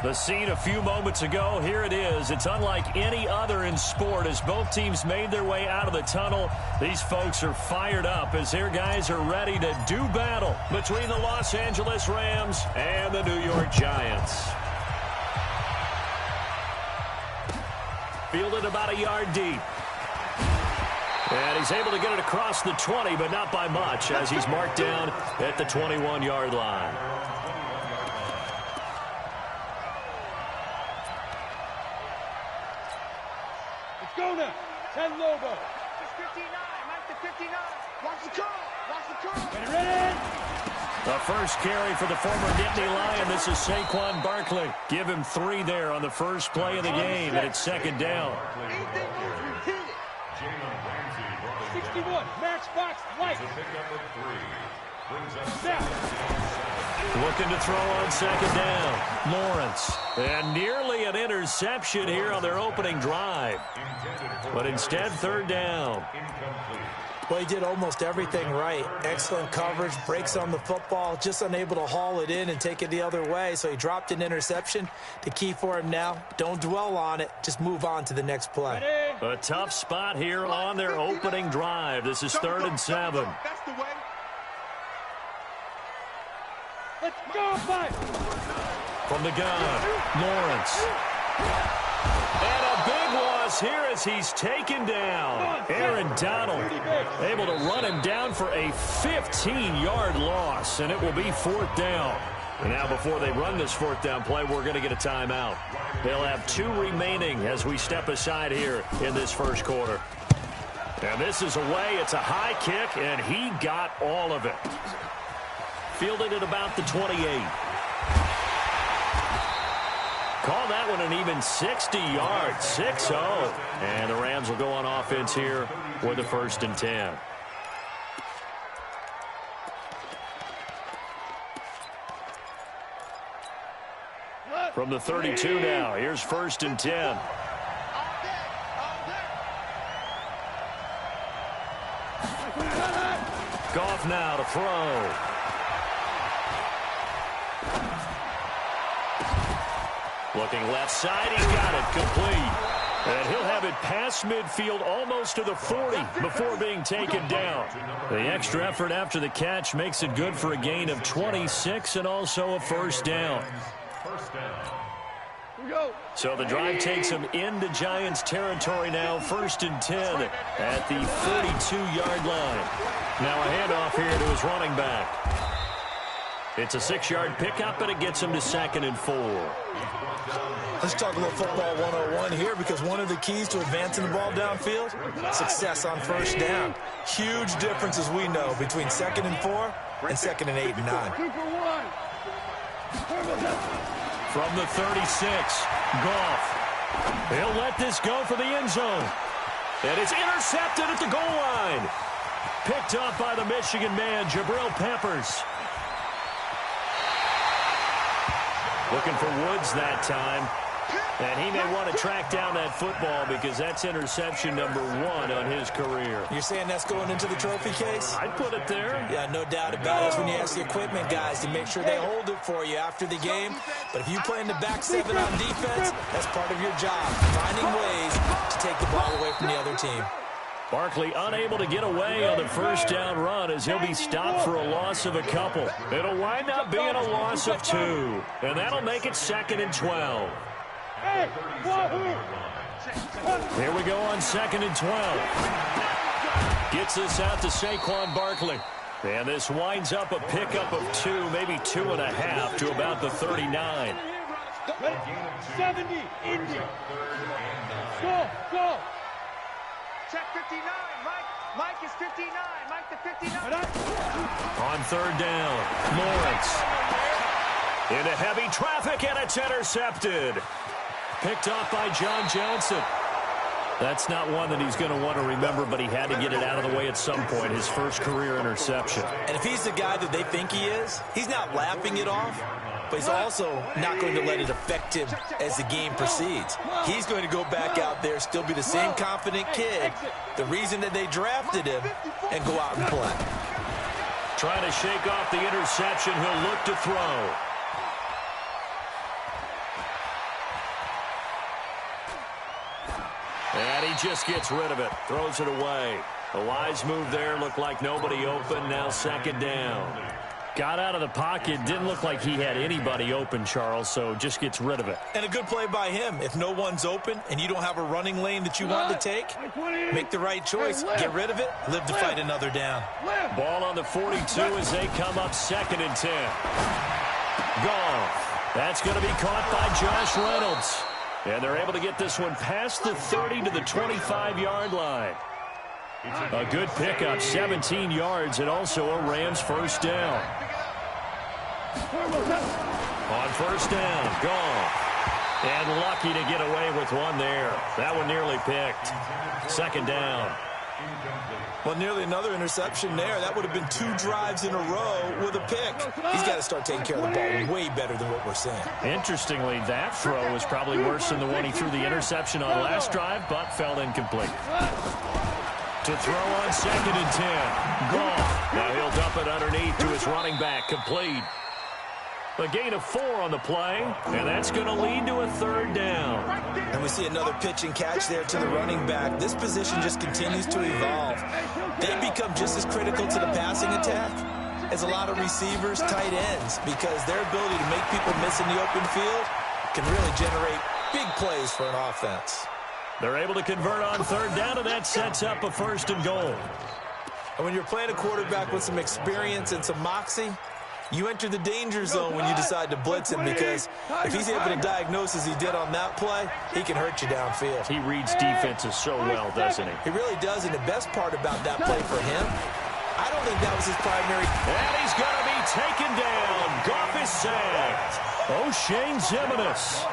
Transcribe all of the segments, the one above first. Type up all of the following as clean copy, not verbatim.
The scene a few moments ago, here it is. It's unlike any other in sport as both teams made their way out of the tunnel. These folks are fired up as their guys are ready to do battle between the Los Angeles Rams and the New York Giants. Fielded about a yard deep. And he's able to get it across the 20, but not by much as he's marked down at the 21-yard line. Go now. 10 Lobo. It's 59. Mike to 59. Watch the call. Watch the call. Ready? The first carry for the former Nittany Lion. This is Saquon Barkley. Give him 3 there on the first play of the game, and it's second down. 61. Max Fox. White. Looking to throw on second down. Lawrence. And nearly an interception here on their opening drive. But instead, third down. Well, he did almost everything right. Excellent coverage, breaks on the football, just unable to haul it in and take it the other way. So he dropped an interception. The key for him now, don't dwell on it. Just move on to the next play. A tough spot here on their opening drive. This is 3rd and 7. That's the way. Let's go, fight. From the gun, Lawrence. And a big loss here as he's taken down. Aaron Donald able to run him down for a 15-yard loss, and it will be 4th down. And now before they run this 4th down play, we're going to get a timeout. They'll have 2 remaining as we step aside here in this first quarter. And this is away. It's a high kick, and he got all of it. Fielded at about the 28. Call that one an even 60 yards, 6-0. And the Rams will go on offense here with the 1st and 10. From the 32 now, here's 1st and 10. Goff now to throw. Looking left side, he's got it complete. And he'll have it past midfield almost to the 40 before being taken down. The extra effort after the catch makes it good for a gain of 26 and also a 1st down. So the drive takes him into Giants territory now, 1st and 10 at the 42-yard line. Now a handoff here to his running back. It's a 6-yard pickup, and it gets him to 2nd and 4. Let's talk a little football 101 here, because one of the keys to advancing the ball downfield, success on 1st down. Huge difference, as we know, between 2nd and 4 and 2nd and 8 and 9. From the 36, Goff. He'll let this go for the end zone. And it's intercepted at the goal line. Picked up by the Michigan man, Jabril Peppers. Looking for Woods that time. And he may want to track down that football because that's interception number 1 on his career. You're saying that's going into the trophy case? I'd put it there. Yeah, no doubt about it. That's when you ask the equipment guys to make sure they hold it for you after the game. But if you play in the back 7 on defense, that's part of your job, finding ways to take the ball away from the other team. Barkley unable to get away on the 1st down run as he'll be stopped for a loss of a couple. It'll wind up being a loss of 2. And that'll make it 2nd and 12. Here we go on 2nd and 12. Gets this out to Saquon Barkley. And this winds up a pickup of 2, maybe 2.5 to about the 39. 70, Indy. Go. Check 59. Mike is 59. Mike to 59. On 3rd down, Lawrence. Into heavy traffic, and it's intercepted. Picked off by John Johnson. That's not one that he's going to want to remember, but he had to get it out of the way at some point, his first career interception. And if he's the guy that they think he is, he's not laughing it off, but he's also not going to let it affect him as the game proceeds. He's going to go back out there, still be the same confident kid, the reason that they drafted him, and go out and play. Trying to shake off the interception, he'll look to throw. he just gets rid of it, throws it away. A wise move there. Looked like nobody open. Now second down. Got out of the pocket. Didn't look like he had anybody open, Charles, so just gets rid of it. And a good play by him. If no one's open and you don't have a running lane that you want to take, make the right choice. Get rid of it. Live to fight another down. Ball on the 42 as they come up second and 10. Gone. That's going to be caught by Josh Reynolds. And they're able to get this one past the 30 to the 25-yard line. A good pickup, 17 yards, and also a Rams first down. On first down, gone. And lucky to get away with one there. That one nearly picked. Second down. Well, nearly another interception there. That would have been 2 drives in a row with a pick. He's got to start taking care of the ball way better than what we're seeing. Interestingly, that throw was probably worse than the one he threw the interception on last drive, but fell incomplete. To throw on second and 10. Gone. Now he'll dump it underneath to his running back. Complete. A gain of 4 on the play, and that's going to lead to a third down. And we see another pitch and catch there to the running back. This position just continues to evolve. They become just as critical to the passing attack as a lot of receivers, tight ends, because their ability to make people miss in the open field can really generate big plays for an offense. They're able to convert on third down, and that sets up a first and goal. And when you're playing a quarterback with some experience and some moxie, you enter the danger zone when you decide to blitz him, because if he's able to diagnose as he did on that play, he can hurt you downfield. He reads defenses so well, doesn't he? He really does, and the best part about that play for him, I don't think that was his primary. And he's going to be taken down. Goff is sacked. O'Shane Ximines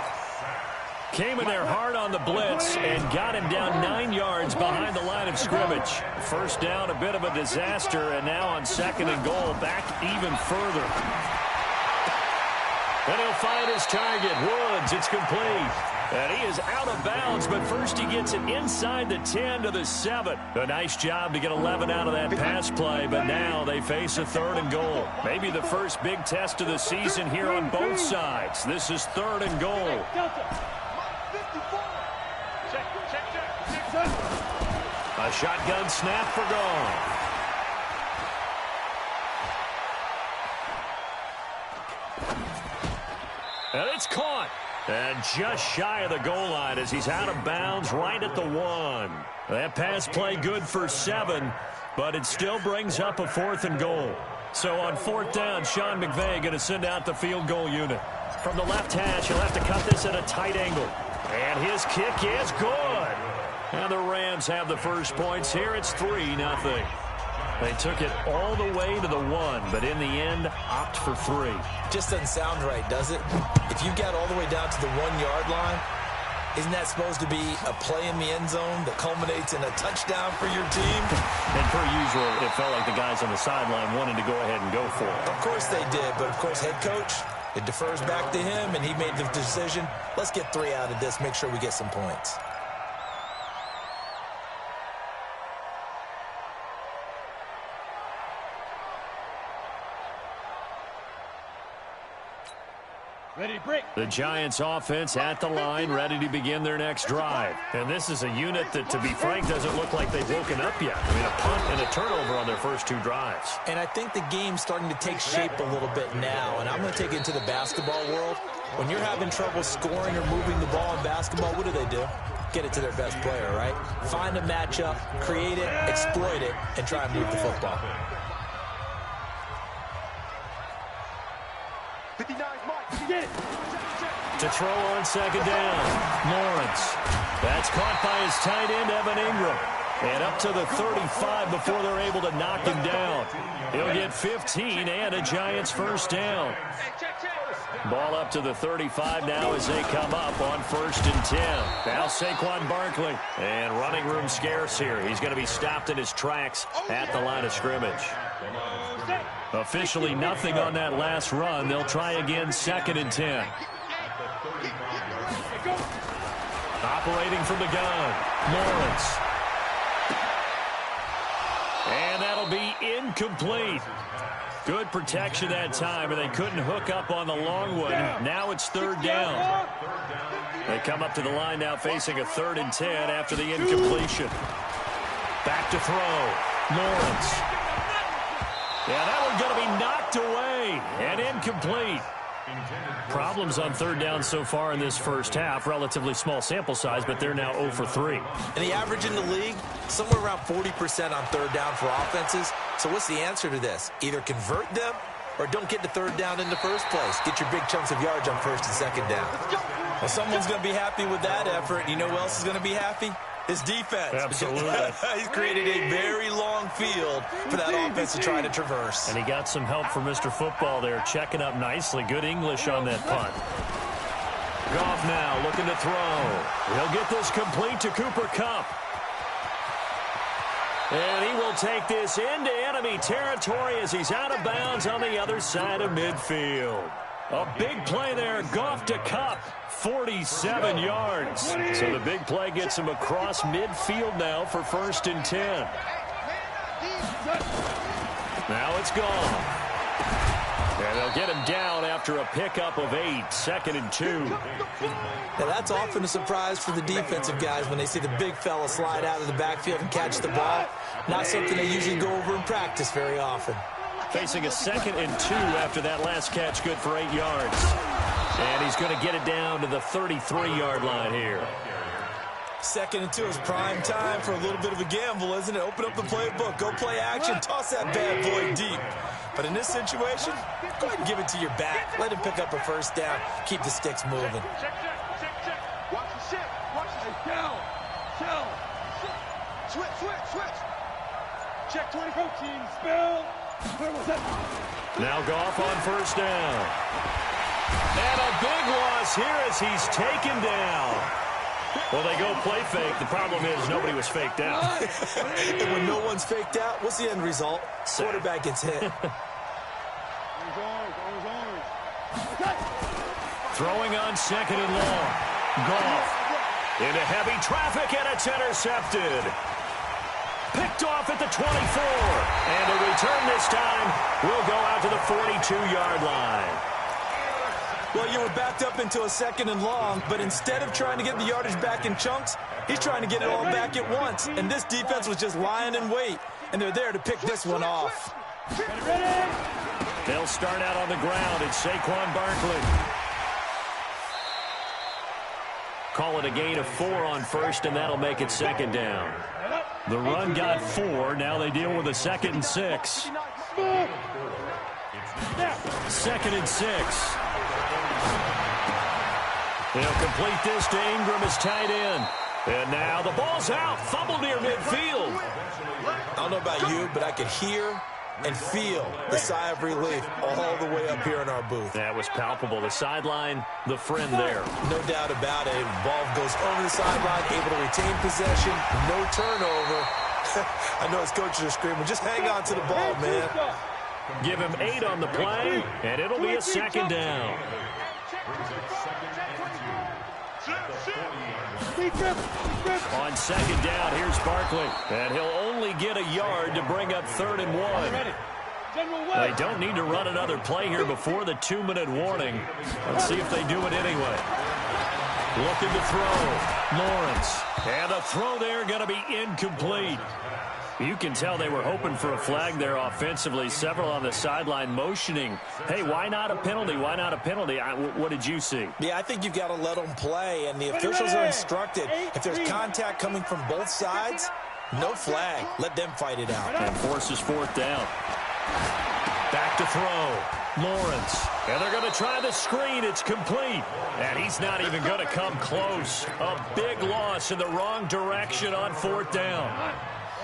came in there hard on the blitz and got him down 9 yards behind the line of scrimmage. First down, a bit of a disaster, and now on second and goal, back even further. And he'll find his target, Woods. It's complete. And he is out of bounds, but first he gets it inside the 10 to the 7. A nice job to get 11 out of that pass play, but now they face a third and goal. Maybe the first big test of the season here on both sides. This is third and goal. A shotgun snap for Goff. And it's caught. And just shy of the goal line as he's out of bounds right at the 1. That pass play good for 7, but it still brings up a fourth and goal. So on fourth down, Sean McVay going to send out the field goal unit. From the left hash, he'll have to cut this at a tight angle. And his kick is good. And the Rams have the first points here. It's 3-0. They took it all the way to the 1, but in the end, opt for 3. Just doesn't sound right, does it? If you got all the way down to the 1-yard line, isn't that supposed to be a play in the end zone that culminates in a touchdown for your team? And per usual, it felt like the guys on the sideline wanted to go ahead and go for it. Of course they did, but of course head coach, it defers back to him, and he made the decision, let's get 3 out of this, make sure we get some points. Ready to break. The Giants offense at the line, ready to begin their next drive. And this is a unit that, to be frank, doesn't look like they've woken up yet. I mean, a punt and a turnover on their first 2 drives. And I think the game's starting to take shape a little bit now, and I'm going to take it into the basketball world. When you're having trouble scoring or moving the ball in basketball, what do? Get it to their best player, right? Find a matchup, create it, exploit it, and try and move the football. 59, Mike. Get it. To throw on second down, Lawrence. That's caught by his tight end, Evan Ingram. And up to the 35 before they're able to knock him down. He'll get 15 and a Giants first down. Ball up to the 35 now as they come up on first and 10. Now Saquon Barkley. And running room scarce here. He's going to be stopped in his tracks at the line of scrimmage. Officially nothing on that last run. They'll try again second and 10. Operating from the gun, Lawrence. And that'll be incomplete. Good protection that time, and they couldn't hook up on the long one. Now it's third down. They come up to the line now facing a 3rd and 10 after the incompletion. Back to throw. Lawrence. Yeah, that one's going to be knocked away and incomplete. Problems on 3rd down so far in this first half. Relatively small sample size, but they're now 0 for 3. And the average in the league, somewhere around 40% on 3rd down for offenses. So what's the answer to this? Either convert them or don't get to 3rd down in the first place. Get your big chunks of yards on 1st and 2nd down. Well, someone's going to be happy with that effort. You know who else is going to be happy? His defense. Absolutely. He's created a very long field for that offense to try to traverse. And he got some help from Mr. Football there, checking up nicely. Good English on that punt. Goff now looking to throw. He'll get this complete to Cooper Kupp. And he will take this into enemy territory as he's out of bounds on the other side of midfield. A big play there. Goff to Kupp. 47 yards. So the big play gets him across midfield now for 1st and 10. Now it's gone. And they'll get him down after a pickup of 8. 2nd and 2. Now that's often a surprise for the defensive guys when they see the big fella slide out of the backfield and catch the ball. Not something they usually go over in practice very often. Facing a 2nd and 2 after that last catch, good for 8 yards. And he's going to get it down to the 33-yard line here. 2nd and 2 is prime time for a little bit of a gamble, isn't it? Open up the playbook, go play action, toss that bad boy deep. But in this situation, go ahead and give it to your back. Let him pick up a 1st down. Keep the sticks moving. Check. Watch the shit. Watch the shell. Switch. Check 24. Team spell. Where was that? Now Goff on 1st down. And a big loss here as he's taken down. Well, they go play fake. The problem is nobody was faked out. And when no one's faked out, what's the end result? Quarterback gets hit. Throwing on 2nd and long. Goff into heavy traffic, and it's intercepted. Picked off at the 24. And a return this time will go out to the 42-yard line. Well, you were backed up into a 2nd and long, but instead of trying to get the yardage back in chunks, he's trying to get it all back at once. And this defense was just lying in wait, and they're there to pick this one off. They'll start out on the ground. It's Saquon Barkley. Call it a gain of 4 on 1st, and that'll make it 2nd down. The run got 4. Now they deal with a 2nd and 6. 2nd and 6. They'll complete this to Ingram as tight end. And now the ball's out. Fumble near midfield. I don't know about you, but I could hear and feel the sigh of relief all the way up here in our booth. That was palpable. The sideline, the friend there. No doubt about it. Ball goes over the sideline, able to retain possession, no turnover. I know his coaches are screaming, just hang on to the ball, man. Give him 8 on the play, and it'll be a 2nd down. On 2nd down, here's Barkley. And he'll only get a yard to bring up 3rd and 1. They don't need to run another play here before the 2-minute warning. Let's see if they do it anyway. Looking to throw. Lawrence. And a throw there going to be incomplete. You can tell they were hoping for a flag there offensively. Several on the sideline motioning. Hey, why not a penalty? Why not a penalty? What did you see? Yeah, I think you've got to let them play, and the officials are instructed. If there's contact coming from both sides, no flag. Let them fight it out. And forces 4th down. Back to throw. Lawrence. And they're going to try the screen. It's complete. And he's not even going to come close. A big loss in the wrong direction on 4th down.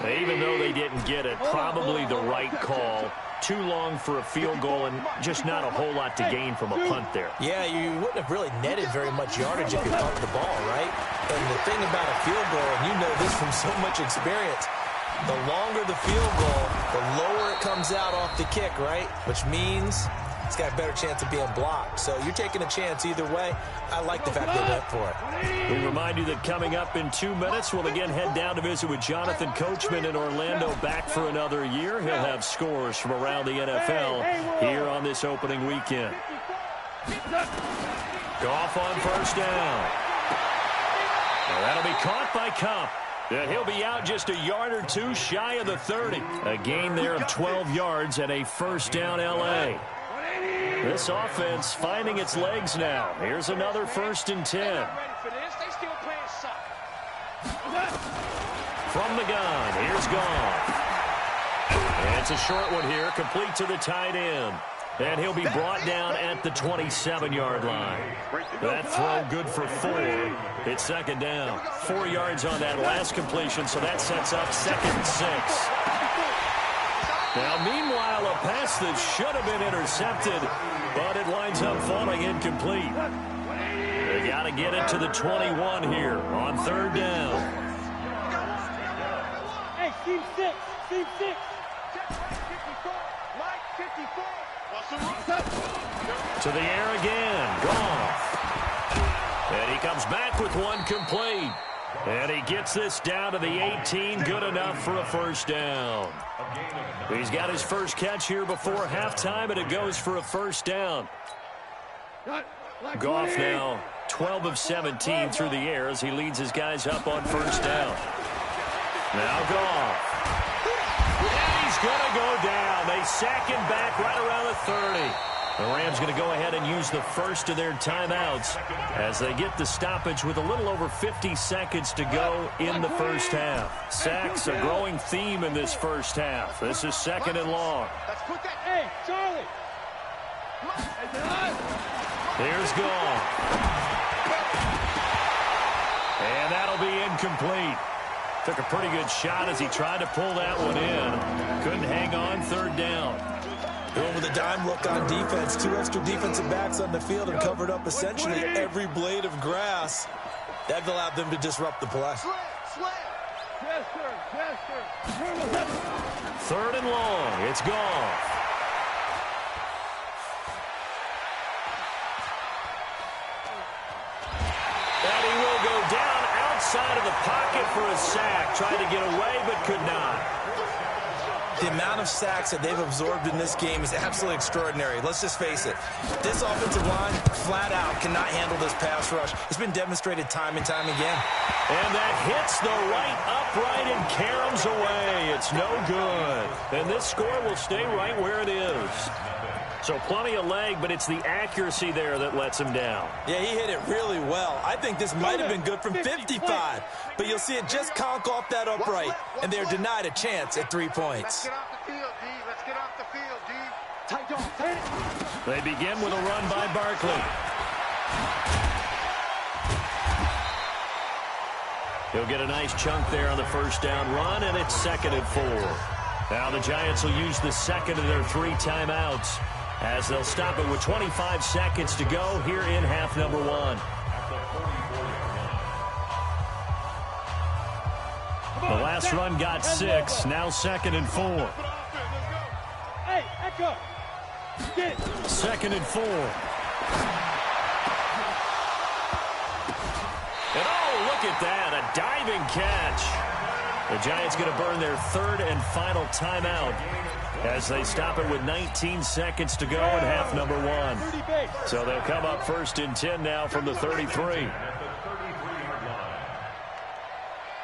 Even though they didn't get it, probably the right call. Too long for a field goal and just not a whole lot to gain from a punt there. Yeah, you wouldn't have really netted very much yardage if you pumped the ball, right? And the thing about a field goal, and you know this from so much experience, the longer the field goal, the lower it comes out off the kick, right? Which means he's got a better chance of being blocked. So you're taking a chance either way. I like the fact they went for it. We remind you that coming up in 2 minutes, we'll again head down to visit with Jonathan Coachman in Orlando, back for another year. He'll have scores from around the NFL here on this opening weekend. Goff on first down. Now that'll be caught by Kupp. He'll be out just a yard or two shy of the 30. A gain there of 12 yards and a first down L.A. This offense finding its legs now. Here's another 1st and 10. From the gun, here's Goff. And it's a short one here, complete to the tight end. And he'll be brought down at the 27-yard line. That throw good for 4. It's 2nd down. 4 yards on that last completion, so that sets up 2nd and 6. Now, meanwhile, a pass that should have been intercepted, but it winds up falling incomplete. They got to get it to the 21 here on 3rd down. Hey, team 6, team 6. To the air again. Goff. And he comes back with one complete. And he gets this down to the 18. Good enough for a first down. He's got his first catch here before halftime, and it goes for a first down. Goff now 12 of 17 through the air as he leads his guys up on first down. Now Goff. And he's going to go down. They sack him back right around the 30. The Rams going to go ahead and use the first of their timeouts as they get the stoppage with a little over 50 seconds to go in the first half. Sacks, a growing theme in this first half. This is 2nd and long. Hey, Charlie. Here's Goff. And that'll be incomplete. Took a pretty good shot as he tried to pull that one in. Couldn't hang on, 3rd down. Going with a dime look on defense. 2 extra defensive backs on the field and covered up essentially every blade of grass. That allowed them to disrupt the play. 3rd and long. It's Goff. And he will go down outside of the pocket for a sack. Tried to get away but could not. The amount of sacks that they've absorbed in this game is absolutely extraordinary. Let's just face it. This offensive line, flat out, cannot handle this pass rush. It's been demonstrated time and time again. And that hits the right upright and caroms away. It's no good. And this score will stay right where it is. So plenty of leg, but it's the accuracy there that lets him down. Yeah, he hit it really well. I think this might have been good from 55. But you'll see it just conk off that upright, and they're denied a chance at 3 points. Let's get off the field, D. Let's get off the field, D. Tight on. They begin with a run by Barkley. He'll get a nice chunk there on the first down run, and it's 2nd and 4. Now the Giants will use the 2nd of their 3 timeouts as they'll stop it with 25 seconds to go here in half number 1. The last run got 6, now 2nd and 4. Hey, Echo. Get it. 2nd and 4. And oh, look at that, a diving catch. The Giants going to burn their 3rd and final timeout as they stop it with 19 seconds to go in half number 1. So they'll come up 1st and 10 now from the 33.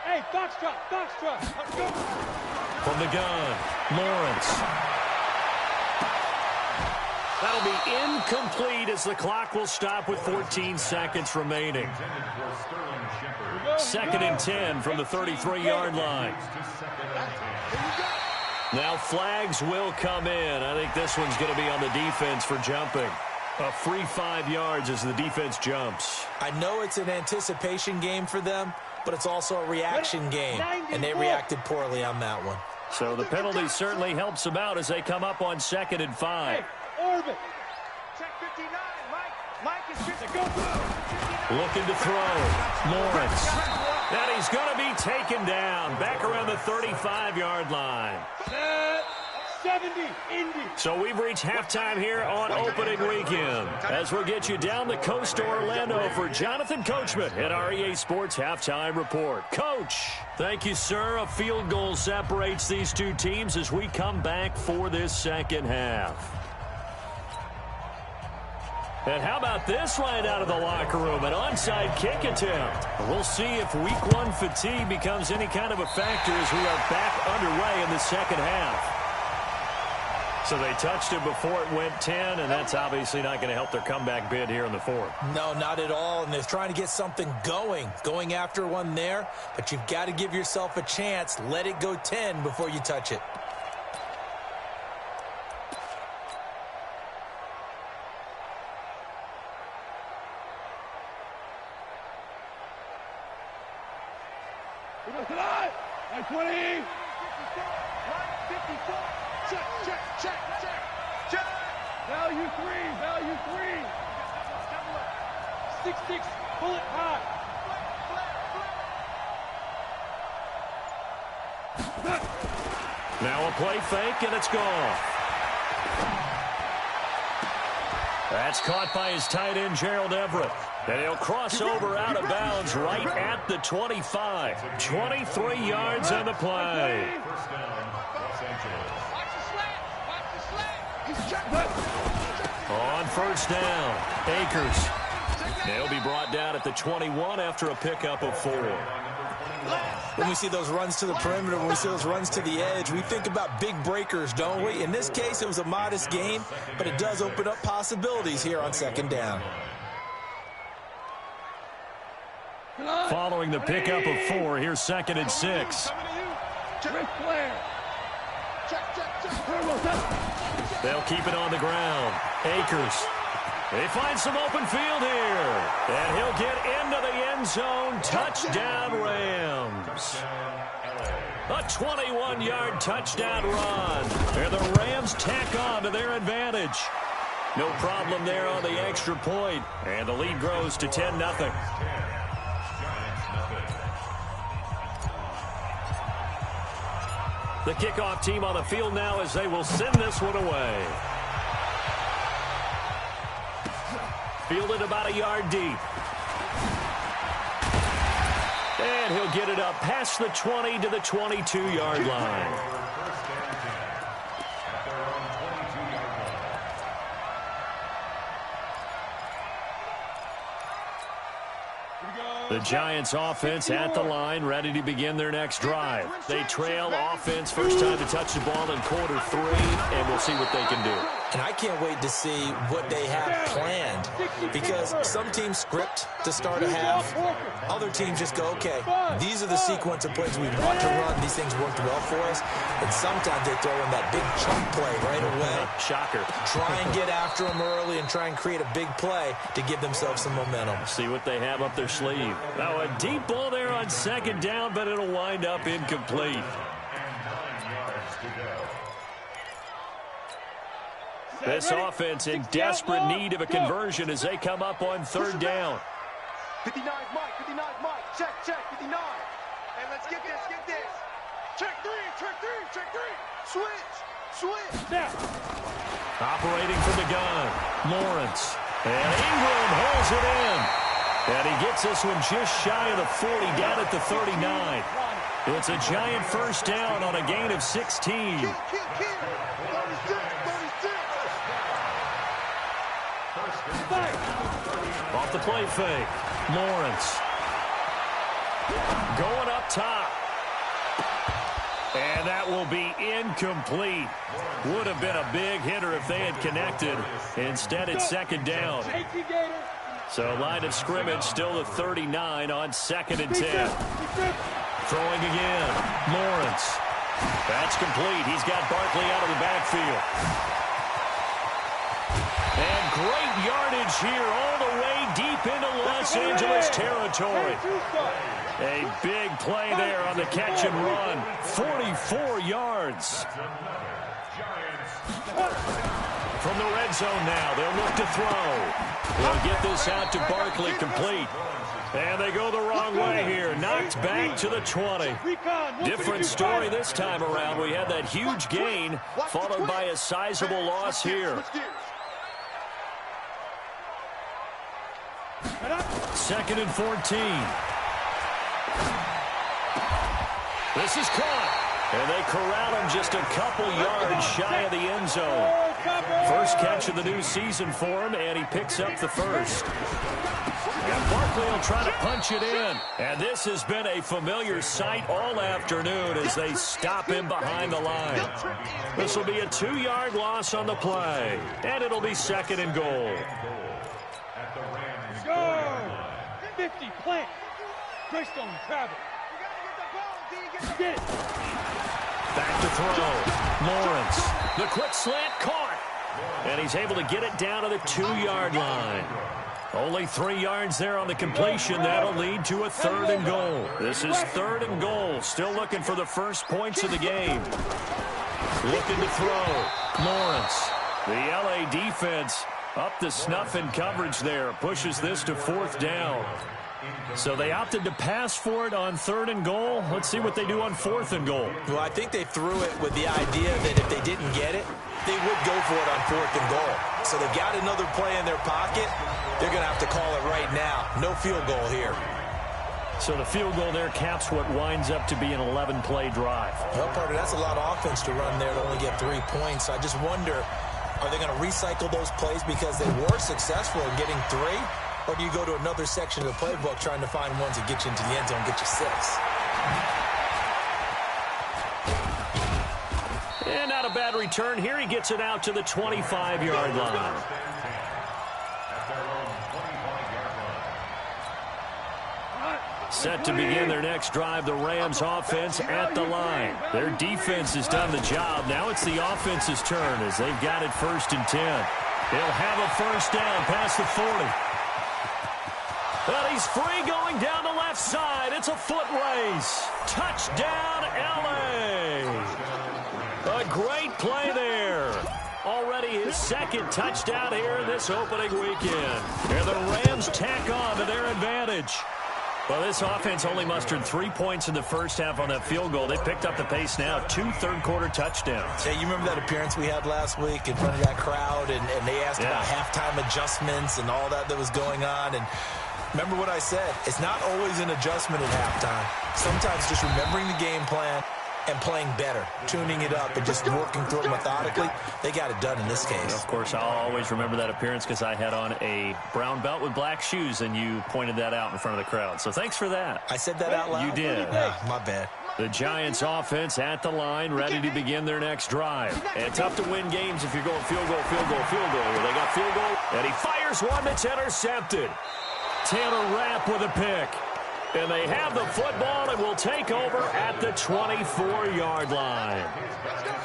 Hey, Foxtrot, Foxtrot. From the gun, Lawrence. That'll be incomplete as the clock will stop with 14 seconds remaining. 2nd and 10 from the 33-yard line. Now flags will come in. I think this one's going to be on the defense for jumping. A free 5 yards as the defense jumps. I know it's an anticipation game for them, but it's also a reaction game, and they reacted poorly on that one. So the penalty certainly helps them out as they come up on 2nd and 5. Hey, Orbit. Check 59. Mike is 50. Go. Looking to throw. Lawrence. And he's going to be taken down back around the 35-yard line. Set. 70, Indy. So we've reached halftime here on opening weekend. As we'll get you down the coast to Orlando for Jonathan Coachman at our EA Sports Halftime Report. Coach, thank you, sir. A field goal separates these two teams as we come back for this second half. And how about this right out of the locker room? An onside kick attempt. We'll see if week one fatigue becomes any kind of a factor as we are back underway in the second half. So they touched it before it went 10, and that's obviously not going to help their comeback bid here in the fourth. No, not at all, and they're trying to get something going after one there, but you've got to give yourself a chance. Let it go 10 before you touch it. Tonight, 20. 54. Check, check, check, check, check. Value 3. 6-6, pull it high. Now a play fake, and it's gone. That's caught by his tight end, Gerald Everett. And he'll cross over out of bounds right at the 25. 23 yards on the play. On first down, Akers. They'll be brought down at the 21 after a pickup of 4. When we see those runs to the perimeter, when we see those runs to the edge, we think about big breakers, don't we? In this case, it was a modest gain, but it does open up possibilities here on second down. Following the pickup of 4, here's 2nd and 6. They'll keep it on the ground. Akers. They find some open field here. And he'll get into the end zone. Touchdown, Rams. A 21-yard touchdown run. And the Rams tack on to their advantage. No problem there on the extra point. And the lead grows to 10-0. The kickoff team on the field now as they will send this one away. Fielded about a yard deep. And he'll get it up past the 20 to the 22-yard line. The Giants offense at the line, ready to begin their next drive. They trail offense, first time to touch the ball in quarter 3, and we'll see what they can do. And I can't wait to see what they have planned, because some teams script to start a half. Other teams just go, okay, these are the sequence of plays we want to run. These things worked well for us. And sometimes they throw in that big chunk play right away. Shocker. Try and get after them early and try and create a big play to give themselves some momentum. See what they have up their sleeve. Now a deep ball there on second down, but it'll wind up incomplete. This offense in desperate need of a conversion as they come up on third down. 59 Mike, 59 Mike, check, 59. And let's get this, Check three. Switch. Now. Operating from the gun, Lawrence. And Ingram holds it in. And he gets this one just shy of the 40, down at the 39. It's a Giant first down on a gain of 16. Off the play fake, Lawrence. Going up top. And that will be incomplete. Would have been a big hitter if they had connected. Instead, it's second down. So line of scrimmage still at 39 on 2nd and 10. Throwing again, Lawrence. That's complete. He's got Barkley out of the backfield. And great yardage here all the way deep into Los Angeles territory. A big play there on the catch and run. 44 yards. From the red zone now, they'll look to throw. They'll get this out to Barkley, complete. And they go the wrong way here. Knocked back to the 20. Different story this time around. We had that huge gain followed by a sizable loss here. Second and 14. This is caught. And they corral him just a couple yards shy of the end zone. First catch of the new season for him, and he picks up the first. And Barkley will try to punch it in. And this has been a familiar sight all afternoon as they stop him behind the line. This will be a 2-yard loss on the play. And it'll be second and goal. Go! 50, plant. Greystone, travel. Get it. Back to throw. Lawrence. The quick slant caught. And he's able to get it down to the 2-yard line. Only 3 yards there on the completion. That'll lead to a third and goal. This is third and goal. Still looking for the first points of the game. Looking to throw. Lawrence. The LA defense up to snuff in coverage there. Pushes this to fourth down. So they opted to pass for it on third and goal. Let's see what they do on fourth and goal. Well, I think they threw it with the idea that if they didn't get it, they would go for it on fourth and goal. So they've got another play in their pocket. They're going to have to call it right now. No field goal here. So the field goal there caps what winds up to be an 11-play drive. Well, partner, that's a lot of offense to run there to only get 3 points. I just wonder, are they going to recycle those plays because they were successful in getting 3? Or do you go to another section of the playbook trying to find ones that get you into the end zone and get you 6? And not a bad return. Here he gets it out to the 25-yard line. Set to begin their next drive, the Rams offense at the line. Their defense has done the job. Now it's the offense's turn as they've got it first and 10. They'll have a first down past the 40. But he's free going down the left side. It's a foot race. Touchdown, L.A. A great play there. Already his second touchdown here this opening weekend. And the Rams tack on to their advantage. Well, this offense only mustered 3 points in the first half on that field goal. They picked up the pace now. 2 third-quarter touchdowns. Hey, you remember that appearance we had last week in front of that crowd? And they asked about halftime adjustments and all that was going on. And remember what I said. It's not always an adjustment at halftime. Sometimes just remembering the game plan and playing better, tuning it up and just working through it methodically. They got it done in this case. Of course, I'll always remember that appearance because I had on a brown belt with black shoes, and you pointed that out in front of the crowd. So thanks for that. I said that out loud? You did. My bad. The Giants offense at the line, ready to begin their next drive. And tough to win games if you're going field goal, field goal, field goal. Well, they got field goal, and he fires one that's intercepted. Taylor Rapp with a pick. And they have the football and will take over at the 24-yard line.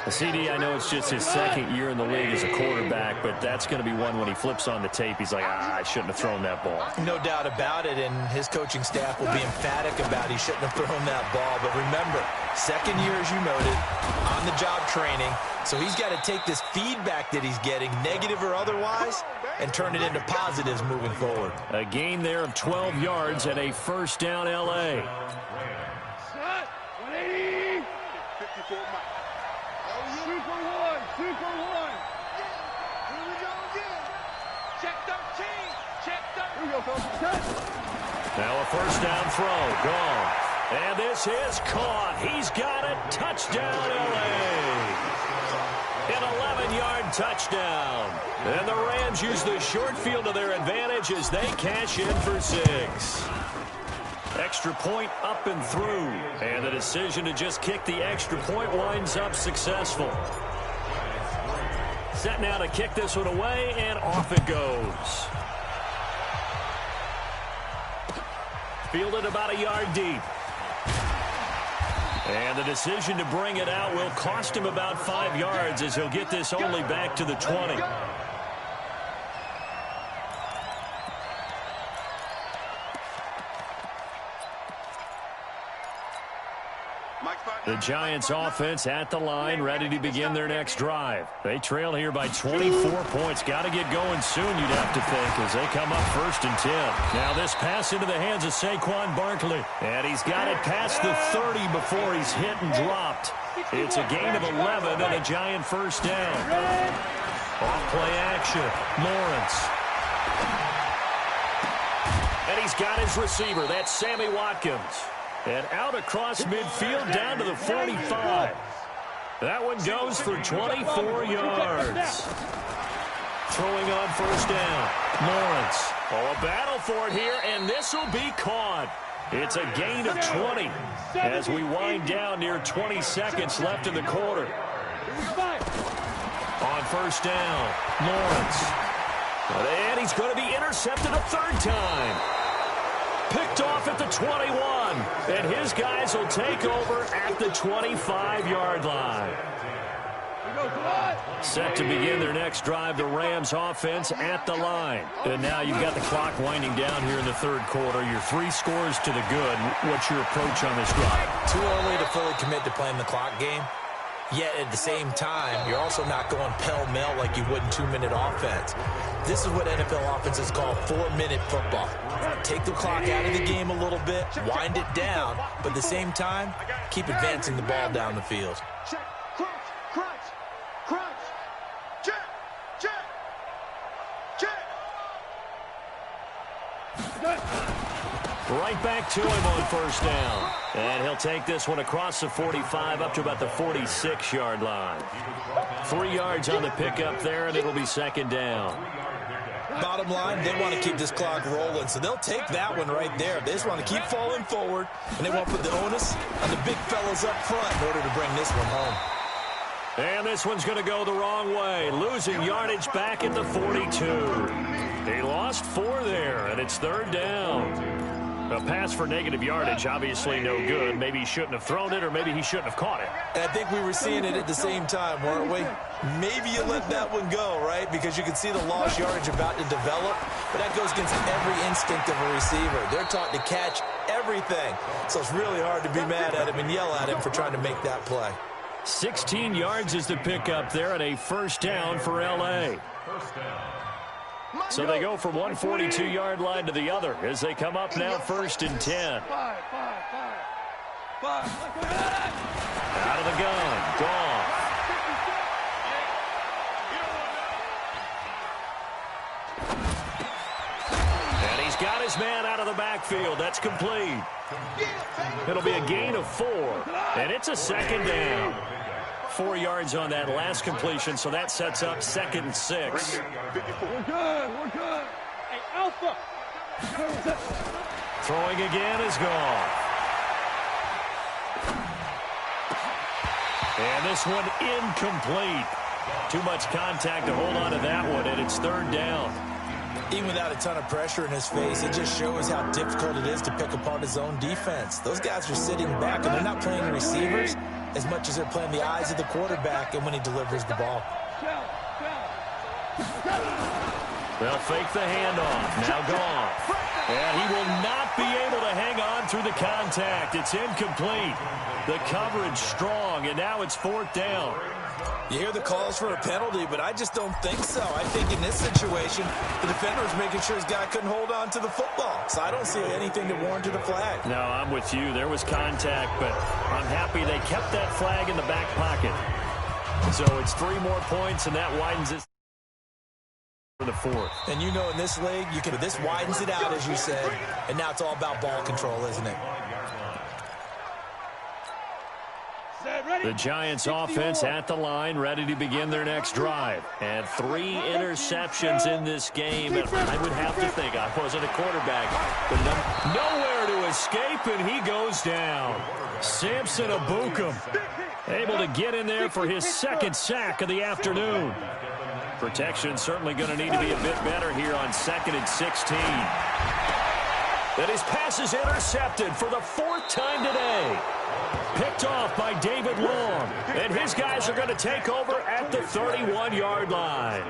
The CD, I know it's just his second year in the league as a quarterback, but that's going to be one when he flips on the tape. He's like, I shouldn't have thrown that ball. No doubt about it, and his coaching staff will be emphatic about he shouldn't have thrown that ball. But remember, second year, as you noted, on-the-job training. So he's got to take this feedback that he's getting, negative or otherwise, and turn it into positives moving forward. A gain there of 12 yards and a first down, L.A. 180. 54 miles. 2 for 1. 2 for 1. Here we go again. Check 13. Check 13. Here we go, folks. Cut. Now a first down throw. Gone. And this is caught. He's got it. Touchdown, L.A. An 11-yard touchdown. And the Rams use the short field to their advantage as they cash in for 6. Extra point up and through. And the decision to just kick the extra point winds up successful. Set now to kick this one away, and off it goes. Fielded about a yard deep. And the decision to bring it out will cost him about 5 yards as he'll get this only back to the 20. The Giants offense at the line, ready to begin their next drive. They trail here by 24 points. Got to get going soon, you'd have to think, as they come up 1st and 10. Now this pass into the hands of Saquon Barkley. And he's got it past the 30 before he's hit and dropped. It's a gain of 11 and a Giant first down. Off play action, Lawrence. And he's got his receiver. That's Sammy Watkins. And out across midfield down to the 45. That one goes for 24 yards. Throwing on first down, Lawrence. Oh, a battle for it here, and this will be caught. It's a gain of 20 as we wind down near 20 seconds left in the quarter. On first down, Lawrence. And he's going to be intercepted a 3rd time. Picked off at the 21, and his guys will take over at the 25-yard line. Set to begin their next drive, the Rams offense at the line. And now you've got the clock winding down here in the 3rd quarter. Your 3 scores to the good. What's your approach on this drive? Too early to fully commit to playing the clock game. Yet at the same time, you're also not going pell-mell like you would in 2-minute offense. This is what NFL offenses call 4-minute football. Take the clock out of the game a little bit, wind it down, but at the same time, keep advancing the ball down the field. Check, crunch, crunch, crunch, check, check, check. Right back to him on first down. And he'll take this one across the 45 up to about the 46-yard line. 3 yards on the pickup there, and it'll be 2nd down. Bottom line, they want to keep this clock rolling, so they'll take that one right there. They just want to keep falling forward, and they won't put the onus on the big fellas up front in order to bring this one home. And this one's going to go the wrong way, losing yardage back at the 42. He lost 4 there, and it's 3rd down. A pass for negative yardage, obviously no good. Maybe he shouldn't have thrown it, or maybe he shouldn't have caught it. And I think we were seeing it at the same time, weren't we? Maybe you let that one go, right? Because you can see the lost yardage about to develop, but that goes against every instinct of a receiver. They're taught to catch everything, so it's really hard to be mad at him and yell at him for trying to make that play. 16 yards is the pickup there, and a first down for L.A. So they go from one 42-yard line to the other as they come up now 1st and 10. Out of the gun, Goff. And he's got his man out of the backfield. That's complete. It'll be a gain of 4, and it's a 2nd down. 4 yards on that last completion, so that sets up 2nd and 6. We're good. Hey, Alpha. Throwing again is Goff. And this one incomplete. Too much contact to hold on to that one, and it's 3rd down. Even without a ton of pressure in his face, it just shows how difficult it is to pick apart his own defense. Those guys are sitting back, and they're not playing receivers as much as they're playing the eyes of the quarterback and when he delivers the ball. They'll fake the handoff. Now Goff. And he will not be able to hang on through the contact. It's incomplete. The coverage strong, and now it's 4th down. You hear the calls for a penalty, but I just don't think so. I think in this situation, the defender was making sure his guy couldn't hold on to the football. So I don't see anything that warranted a flag. No, I'm with you. There was contact, but I'm happy they kept that flag in the back pocket. So it's 3 more points, and that widens it for the 4th. And you know in this league, this widens it out, as you said, and now it's all about ball control, isn't it? The Giants offense at the line, ready to begin their next drive. And 3 interceptions in this game. And I would have to think, I wasn't a quarterback, but nowhere to escape, and he goes down. Samson Abukum able to get in there for his 2nd sack of the afternoon. Protection certainly going to need to be a bit better here on 2nd and 16. And his pass is intercepted for the 4th time today. Picked off by David Long. And his guys are going to take over at the 31-yard line.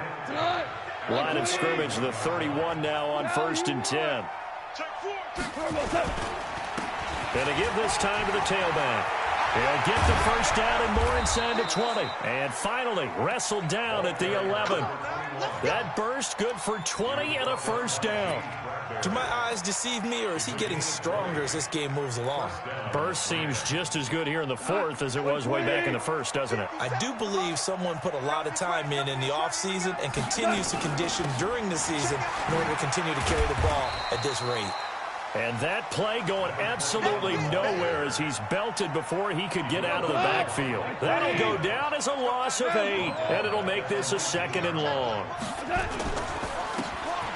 Line of scrimmage, the 31 now on 1st and 10. Going to give this time to the tailback. He'll get the first down and more inside the 20. And finally wrestled down at the 11. That burst good for 20 and a first down. Do my eyes deceive me, or is he getting stronger as this game moves along? Burst seems just as good here in the fourth as it was way back in the first, doesn't it? I do believe someone put a lot of time in the offseason and continues to condition during the season in order to continue to carry the ball at this rate. And that play going absolutely nowhere as he's belted before he could get out of the backfield. That'll go down as a loss of 8, and it'll make this a 2nd and long.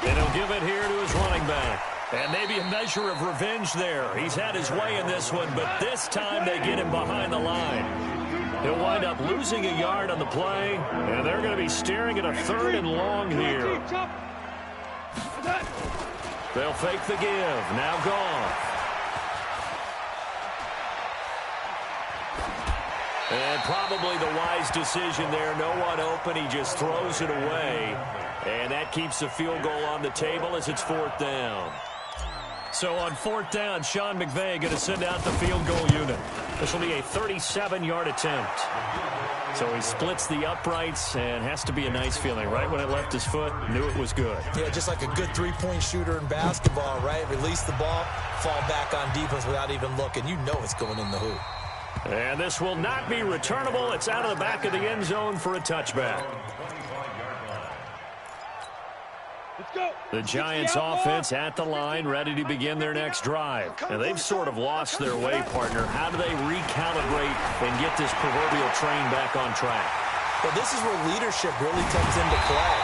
And he'll give it here to his running back. And maybe a measure of revenge there. He's had his way in this one, but this time they get him behind the line. He'll wind up losing a yard on the play, and they're going to be staring at a 3rd and long here. They'll fake the give. Now gone. And probably the wise decision there. No one open. He just throws it away. And that keeps the field goal on the table as it's 4th down. So on 4th down, Sean McVay going to send out the field goal unit. This will be a 37-yard attempt. So he splits the uprights and has to be a nice feeling. Right when it left his foot, knew it was good. Yeah, just like a good three-point shooter in basketball, right? Release the ball, fall back on defense without even looking. You know it's going in the hoop. And this will not be returnable. It's out of the back of the end zone for a touchback. The Giants offense at the line, ready to begin their next drive. And they've sort of lost their way, partner. How do they recalibrate and get this proverbial train back on track? Well, this is where leadership really comes into play.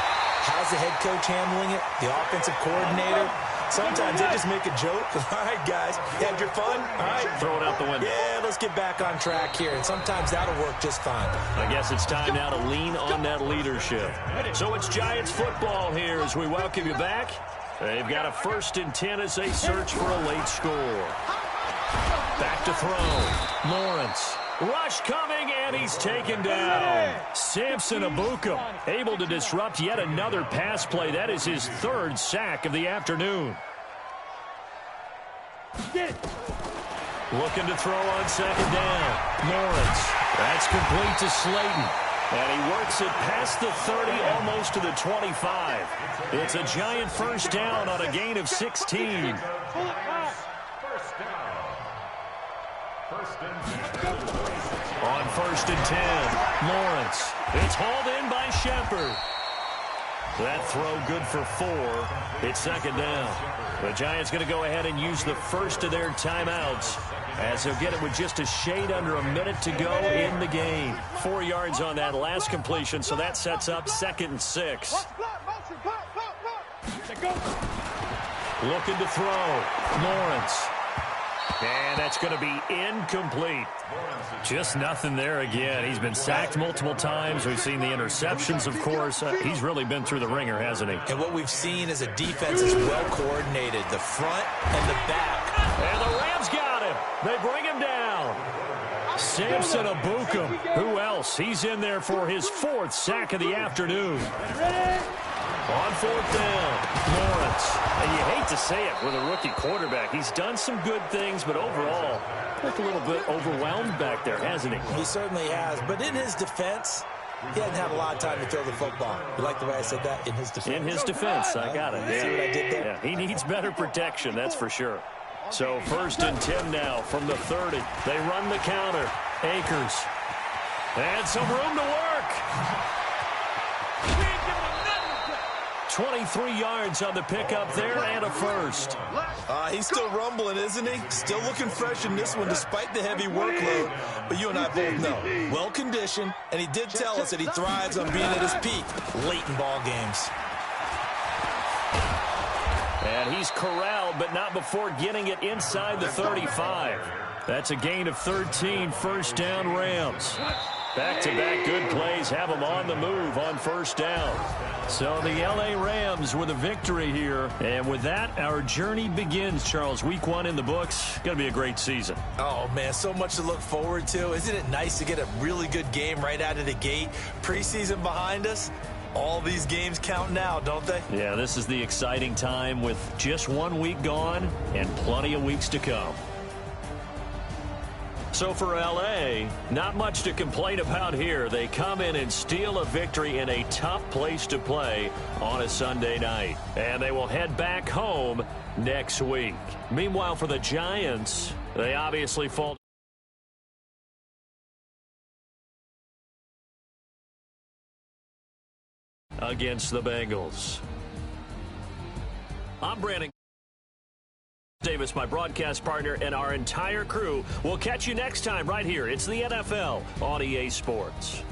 How's the head coach handling it? The offensive coordinator? Sometimes they just make a joke. All right, guys, you had your fun? All right. Throw it out the window. Yeah, let's get back on track here. And sometimes that'll work just fine. I guess it's time now to lean on that leadership. So it's Giants football here as we welcome you back. They've got a 1st and 10 as they search for a late score. Back to throw. Lawrence. Rush coming, and he's taken down. Samson Abuka able to disrupt yet another pass play. That is his 3rd sack of the afternoon. Looking to throw on 2nd down. Lawrence. That's complete to Slayton. And he works it past the 30, almost to the 25. It's a Giant first down on a gain of 16. On 1st and 10, Lawrence. It's hauled in by Shepard. That throw good for 4. It's 2nd down. The Giants going to go ahead and use the first of their timeouts as they'll get it with just a shade under a minute to go in the game. 4 yards on that last completion, so that sets up 2nd and 6. Looking to throw. Lawrence. And that's going to be incomplete. Just nothing there again. He's been sacked multiple times. We've seen the interceptions, of course. He's really been through the ringer, hasn't he? And what we've seen is a defense is well coordinated, the front and the back. And the Rams got him. They bring him down. Samson Abuka. Who else? He's in there for his 4th sack of the afternoon. On 4th down, Lawrence. And you hate to say it with a rookie quarterback. He's done some good things, but overall, looked a little bit overwhelmed back there, hasn't he? He certainly has. But in his defense, he hadn't had a lot of time to throw the football. You like the way I said that? In his defense. In his defense, I got it. See what I did there? Yeah, he needs better protection, that's for sure. So 1st and 10 now from the 30. They run the counter. Akers. And some room to work. 23 yards on the pickup there and a first. He's still rumbling, isn't he? Still looking fresh in this one despite the heavy workload. But you and I both know, well-conditioned, and he did tell us that he thrives on being at his peak late in ball games. And he's corralled, but not before getting it inside the 35. That's a gain of 13, 1st down Rams. Back-to-back good plays have them on the move on 1st down. So the L.A. Rams with a victory here. And with that, our journey begins, Charles. Week 1 in the books. Going to be a great season. Oh, man, so much to look forward to. Isn't it nice to get a really good game right out of the gate? Preseason behind us. All these games count now, don't they? Yeah, this is the exciting time with just 1 week gone and plenty of weeks to come. So for L.A., not much to complain about here. They come in and steal a victory in a tough place to play on a Sunday night. And they will head back home next week. Meanwhile, for the Giants, they obviously fall against the Bengals. I'm Brandon Davis, my broadcast partner, and our entire crew. We'll catch you next time right here. It's the NFL on EA Sports.